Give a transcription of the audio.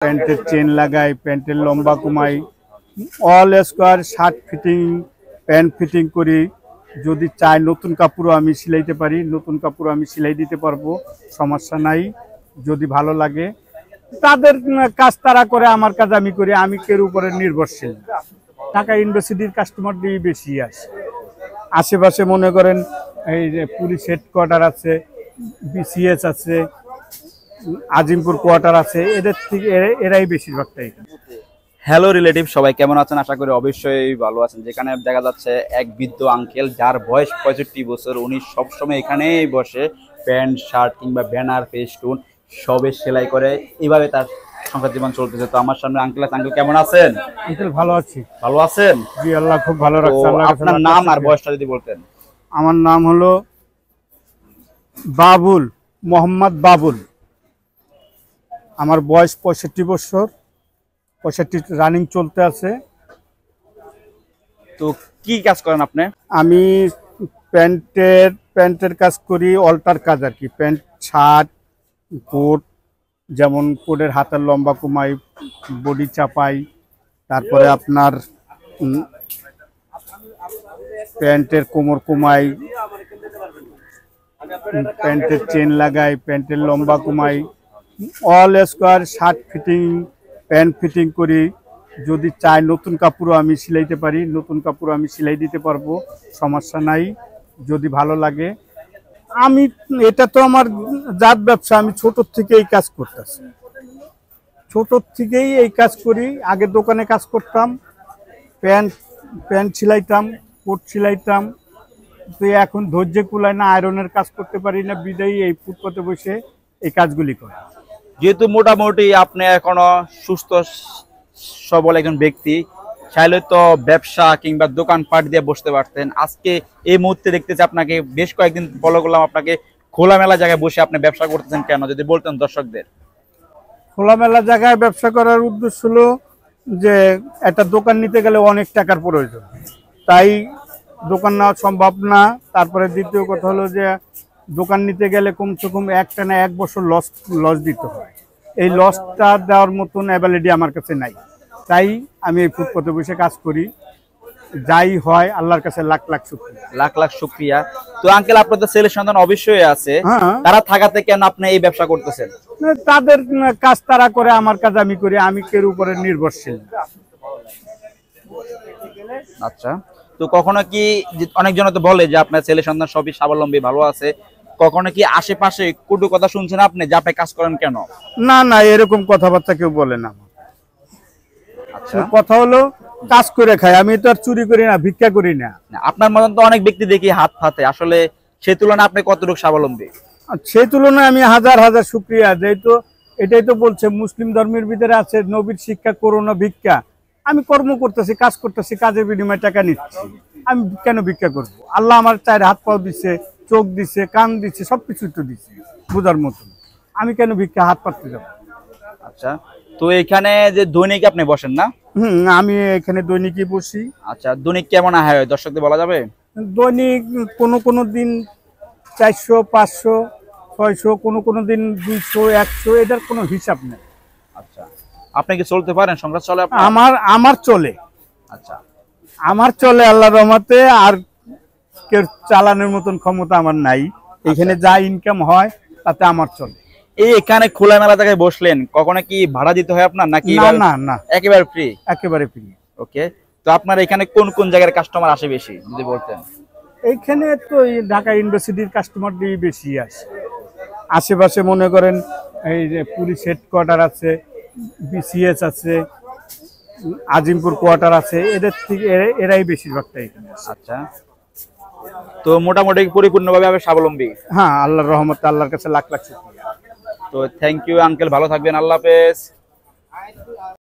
প্যান্টের চেন লাগাই, প্যান্টের লম্বা কমাই, all square shirt fitting, pant fitting করি। যদি চাই নতুন কাপড়ও আমি সিলাইতে পারি, নতুন কাপড় আমি সিলাই দিতে পারবো, সমস্যা নাই। যদি ভালো লাগে তাদের কাজ তারা করে, আমার কাজ আমি করি, আমি কেউ উপরে নির্ভরশীল। ঢাকা ইউনিভার্সিটির কাস্টমার দিয়ে বেশি আসে। আশেপাশে মনে করেন এই যে পুলিশ হেডকোয়ার্টার আছে, বিসিএস আছে, আজিমপুর কোয়ার্টার আছে, এদের থেকে এরাই বেশিরভাগটাই। হ্যালো রিলেটিভ, সবাই কেমন আছেন? আশা করি অবশ্যই ভালো আছেন। যেখানে দেখা যাচ্ছে এক বৃদ্ধ আঙ্কেল, যার বয়স 65 বছর, উনি সবসময় এখানেই বসে প্যান্ট শার্ট কিংবা ব্যানার ফেস্টুন সবে সেলাই করে, এইভাবে তার সংসার জীবন চলতেছে। তো আমার সামনে আঙ্কেল আছে। আঙ্কেল কেমন আছেন? আঙ্কেল ভালো আছি। ভালো আছেন? জি, আল্লাহ খুব ভালো রাখছে। আপনার নাম আর বয়সটা যদি বলতেন। আমার নাম হলো বাবুল, মোহাম্মদ বাবুল। আমার বয়স 65 বছর, 65 রানিং চলতে আছে। তো কি কাজ করেন আপনি? আমি প্যান্টের কাজ করি, অল্টার কাজ আর কি। প্যান্ট শার্ট কোট, যেমন কোটের হাতের লম্বা কমাই, বডি চাপাই, তারপরে আপনার প্যান্টের কোমর কমাই, প্যান্টের চেন লাগাই, প্যান্টের লম্বা কমাই, all square shirt fitting, pant fitting করি। যদি চাই নতুন কাপড়ও আমি সিলাইতে পারি, নতুন কাপড় আমি সিলাই দিতে পারবো, সমস্যা নাই। যদি ভালো লাগে আমি, এটা তো আমার জাত ব্যবসা, আমি ছোটোর থেকে এই কাজ করতেছি, ছোটোর থেকেই এই কাজ করি। আগে দোকানে কাজ করতাম, প্যান্ট সিলাইতাম, কোট সিলাইতাম। তো এখন ধৈর্য কুলায় না, আয়রনের কাজ করতে পারি না, বিদায়ী এই ফুটপাতে বসে এই কাজগুলি করে। যেহেতু মোটামুটি আপনি এখনো সুস্থ সবল একজন ব্যক্তি, চাইলে তো ব্যবসা কিংবা দোকানপাট দিয়ে বসতে পারতেন। আজকে এই মুহূর্তে দেখতেছি আপনাকে, বেশ কয়েকদিন ফলো করলাম আপনাকে, খোলামেলা জায়গায় বসে আপনি ব্যবসা করতেছেন কেন, যদি বলতেন দর্শকদের। খোলামেলা জায়গায় ব্যবসা করার উদ্দেশ্য হলো যে একটা দোকান নিতে গেলে অনেক টাকার প্রয়োজন, তাই দোকান নেওয়া সম্ভব না। তারপরে দ্বিতীয় কথা হলো যে দোকান নিতে গেলে কমসে কম একটানা 1 বছর লস দিতে হয়। এই লসটা দেওয়ার মতন অ্যাবিলিটি আমার কাছে নাই, তাই আমি এই ফুটপাতে বসে কাজ করি। যাই হয় আল্লাহর কাছে লাখ লাখ শুকরিয়া। লাখ লাখ শুকরিয়া। তো আঙ্কেল, আপনার তো ছেলে সন্তান অবশ্যই আছে, হ্যাঁ। তারা থাকাতে কেন আপনি এই ব্যবসা করতেছেন? তাদের কাজ তারা করে, আমার কাজ আমি করি, আমি কেউ উপরে নির্ভরশীল। আচ্ছা, তো কখনো কি, অনেকজন তো বলে যে আপনার ছেলে সন্তান সবই স্বাবলম্বী, ভালো আছে, কখনো কি আশেপাশে কটু কথা শুনছেন আপনি যে আপনি কাজ করেন কেন? না না, এরকম কথাবার্তা কেউ বলে না। আচ্ছা, কথা হলো কাজ করে খাই, আমি তো আর চুরি করি না, ভিক্ষা করি না। আপনার মতন তো অনেক ব্যক্তি দেখি হাত পাতে, আসলে সে তুলনায় আপনি কতটুকু স্বাবলম্বী? সেই তুলনায় আমি হাজার হাজার শুকরিয়া। যেহেতু এটাই তো বলছে মুসলিম ধর্মের ভিতরে আছে, নবীর শিক্ষা করো না ভিক্ষা। আমি কর্ম করতেছি, কাজ করতেছি, কাজের বিনিময়ে টাকা নিচ্ছি, আমি কেন ভিক্ষা করব? আল্লাহ আমার 4 হাত পাও দিচ্ছে, চোখ দিচ্ছে, কান দিচ্ছে, সবকিছু তো দিচ্ছে বোঝার মতন, আমি কেন ভিক্ষা হাত পাততে যাব? আচ্ছা, তো এখানে যে দৈনিক আপনি বসেন না? আমি এখানে দৈনিকই বসি। আচ্ছা, দৈনিক কেমন আয় হয় দর্শকদের বলা যাবে? দৈনিক কোনো দিন 400, 500, 600, কোনো দিন 200, 100, এটার কোনো হিসাব নেই। আচ্ছা, আপনি কি চলতে পারেন? সংসার চলে আপনার? আমার চলে। আচ্ছা, আমার চলে আল্লাহর রহমতে। আর কেউ চালানোর মতন ক্ষমতা আমার নাই। এখানে যা ইনকাম হয় তাতে আমার চলে। এই এখানে খোলামেলা জায়গায় বসলেন, কখনো কি ভাড়া দিতে হয় আপনার নাকি? না না, একেবারে ফ্রি? একেবারে ফ্রি। ওকে, তো আপনার এখানে কোন কোন জায়গার কাস্টমার আসে বেশি যদি বলতেন? এইখানে তো ঢাকা ইউনিভার্সিটির কাস্টমার দিয়ে বেশি আসে। আশেপাশে মনে করেন এই যে পুলিশ হেডকোয়ার্টার আছে, বিসিএস আছে, আজিমপুর কোয়ার্টার আছে, এদের থেকে এরাই বেশিরভাগটাই এখানে আসে। আচ্ছা, তো মোটামুটি পরিপূর্ণভাবে আমি স্বাবলম্বী? হ্যাঁ, আল্লাহর রহমতে, আল্লাহর কাছে লাখ লাখ শুকরিয়া। তো থ্যাংক ইউ আঙ্কেল, ভালো থাকবেন, আল্লাহ হাফেজ।